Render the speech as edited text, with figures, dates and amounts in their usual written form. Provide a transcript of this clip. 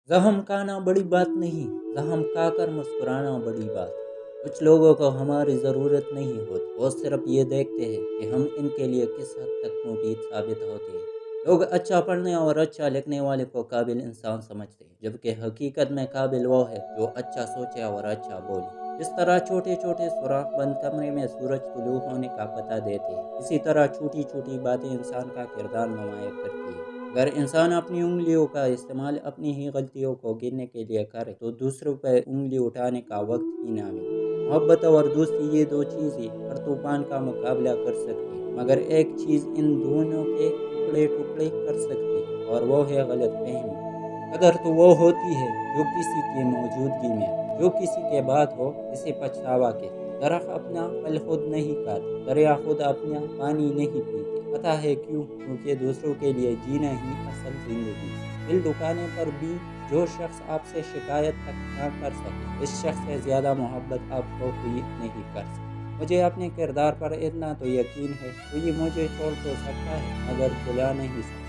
ज़ख्म खाना बड़ी बात नहीं, ज़ख्म खा कर मुस्कुराना बड़ी बात। कुछ लोगों को हमारी ज़रूरत नहीं होती, वो सिर्फ ये देखते हैं कि हम इनके लिए किस हद तक मुफीद साबित होते हैं। लोग अच्छा पढ़ने और अच्छा लिखने वाले को काबिल इंसान समझते हैं, जबकि हकीकत में काबिल वो है जो अच्छा सोचे और अच्छा बोले। जिस तरह छोटे छोटे सुराख बंद कमरे में सूरज तुलू होने का पता देते हैं, इसी तरह छोटी छोटी बातें इंसान का किरदार नुमाया करती है। अगर इंसान अपनी उंगलियों का इस्तेमाल अपनी ही गलतियों को गिनने के लिए करे तो दूसरों पर उंगली उठाने का वक्त ही ना मिले। मोहब्बत और दोस्ती, ये दो चीज़ें हर तूफान का मुकाबला कर सकती हैं, मगर एक चीज़ इन दोनों के टुकड़े टुकड़े कर सकती है, और वो है गलत फहमी। कदर तो वो होती है जो किसी की मौजूदगी में हो, जो किसी के बाद हो, इसे पछतावा के। दरख्त अपना फल खुद नहीं खाते, दरिया खुद अपना पानी नहीं पीते। पता है क्यों? क्योंकि दूसरों के लिए जीना ही असल जिंदगी है। दिल दुखाने पर भी जो शख्स आपसे शिकायत तक ना कर सके, इस शख्स से ज़्यादा मोहब्बत आपको कोई नहीं कर सकता। मुझे अपने किरदार पर इतना तो यकीन है, कोई मुझे छोड़ तो सकता है मगर भुला नहीं सकता।